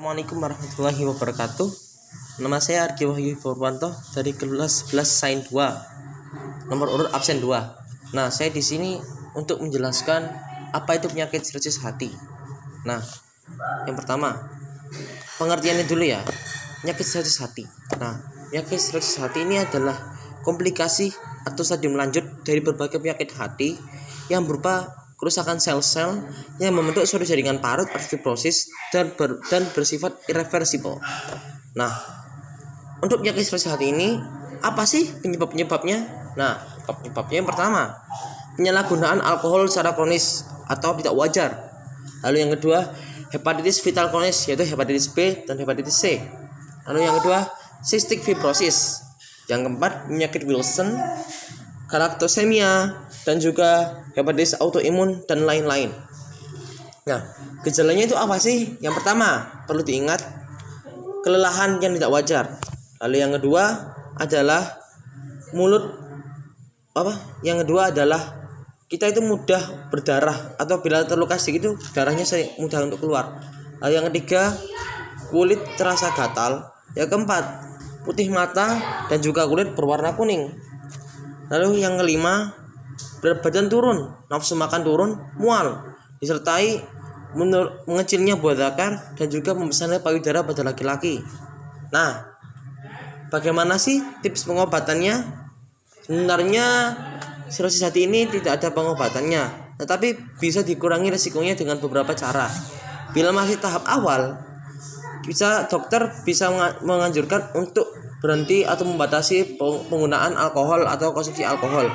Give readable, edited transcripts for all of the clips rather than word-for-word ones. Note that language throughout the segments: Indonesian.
Assalamualaikum warahmatullahi wabarakatuh. Nama saya Argi Wahyu Purwanto dari kelas 11 Sains 2, nomor urut absen 2. Nah, saya di sini untuk menjelaskan apa itu penyakit cirrosis hati. Nah, yang pertama, pengertiannya dulu ya. Penyakit cirrosis hati. Nah, penyakit cirrosis hati ini adalah komplikasi atau stadium lanjut dari berbagai penyakit hati yang berupa kerusakan sel-sel yang membentuk suatu jaringan parut atau fibrosis dan bersifat irreversibel. Nah, untuk penyakit cirrosis hati ini apa sih penyebabnya? Nah, penyebabnya yang pertama, penyalahgunaan alkohol secara kronis atau tidak wajar. Lalu yang kedua, hepatitis vital kronis yaitu hepatitis B dan hepatitis C. Lalu yang kedua, cystic fibrosis. Yang keempat, penyakit Wilson, galaktosemia, dan juga hepatitis autoimun dan lain-lain. Nah, gejalanya itu apa sih? Yang pertama, perlu diingat kelelahan yang tidak wajar. Lalu yang kedua adalah Yang kedua adalah kita itu mudah berdarah atau bila terluka sedikit itu darahnya mudah untuk keluar. Lalu yang ketiga, kulit terasa gatal. Yang keempat, putih mata dan juga kulit berwarna kuning. Lalu yang kelima, berat badan turun, nafsu makan turun, mual, disertai mengecilnya buah zakar dan juga membesarnya payudara pada laki-laki. Nah, bagaimana sih tips pengobatannya? Sebenarnya cirrosis hati ini tidak ada pengobatannya, tetapi bisa dikurangi resikonya dengan beberapa cara. Bila masih tahap awal, dokter bisa menganjurkan untuk berhenti atau membatasi penggunaan alkohol atau konsumsi alkohol.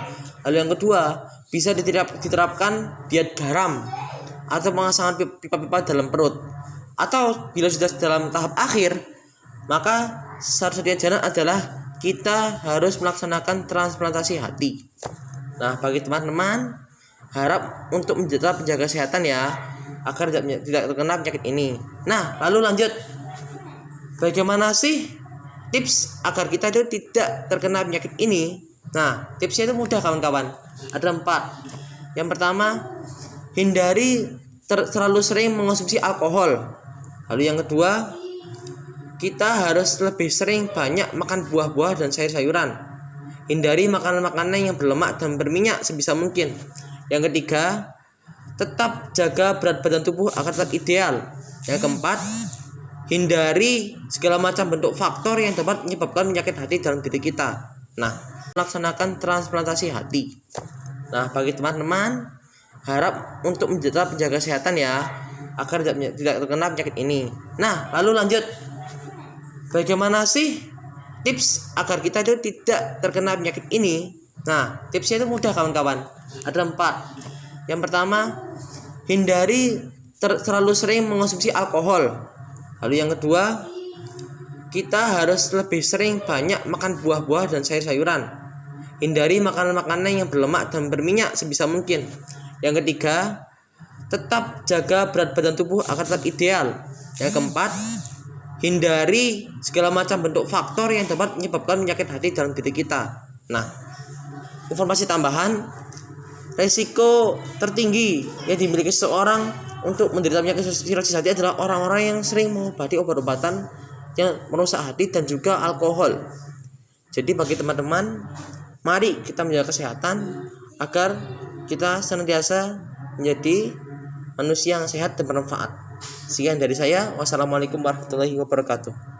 Lalu yang kedua, bisa diterapkan diet garam atau pemasangan pipa-pipa dalam perut. Atau bila sudah dalam tahap akhir, maka satu-satunya jalan adalah kita harus melaksanakan transplantasi hati. Nah, bagi teman-teman, harap untuk tetap menjaga kesehatan ya, agar tidak terkena penyakit ini. Nah, lalu lanjut, bagaimana sih tips agar kita itu tidak terkena penyakit ini? Nah, tipsnya itu mudah kawan-kawan. Ada 4. Yang pertama, hindari terlalu sering mengonsumsi alkohol. Lalu yang kedua, kita harus lebih sering banyak makan buah-buah dan sayur-sayuran. Hindari makanan-makanan yang berlemak dan berminyak sebisa mungkin. Yang ketiga, tetap jaga berat badan tubuh agar tetap ideal. Yang keempat, hindari segala macam bentuk faktor yang dapat menyebabkan penyakit hati dalam diri kita. Nah, melaksanakan transplantasi hati. Nah, bagi teman-teman, harap untuk tetap menjaga kesehatan ya, agar tidak terkena penyakit ini. Nah, lalu lanjut, bagaimana sih tips agar kita itu tidak terkena penyakit ini? Nah, tipsnya itu mudah kawan-kawan. Ada 4. Yang pertama, hindari terlalu sering mengonsumsi alkohol. Lalu yang kedua, kita harus lebih sering banyak makan buah-buah dan sayur-sayuran. Hindari makanan-makanan yang berlemak dan berminyak sebisa mungkin. Yang ketiga, tetap jaga berat badan tubuh agar tetap ideal. Yang keempat, hindari segala macam bentuk faktor yang dapat menyebabkan penyakit hati dalam diri kita. Nah, informasi tambahan, resiko tertinggi yang dimiliki seseorang untuk menderita penyakit cirrosis hati adalah orang-orang yang sering mengobati obat-obatan yang merusak hati dan juga alkohol. Jadi bagi teman-teman, mari kita menjaga kesehatan agar kita senantiasa menjadi manusia yang sehat dan bermanfaat. Sekian dari saya. Wassalamualaikum warahmatullahi wabarakatuh.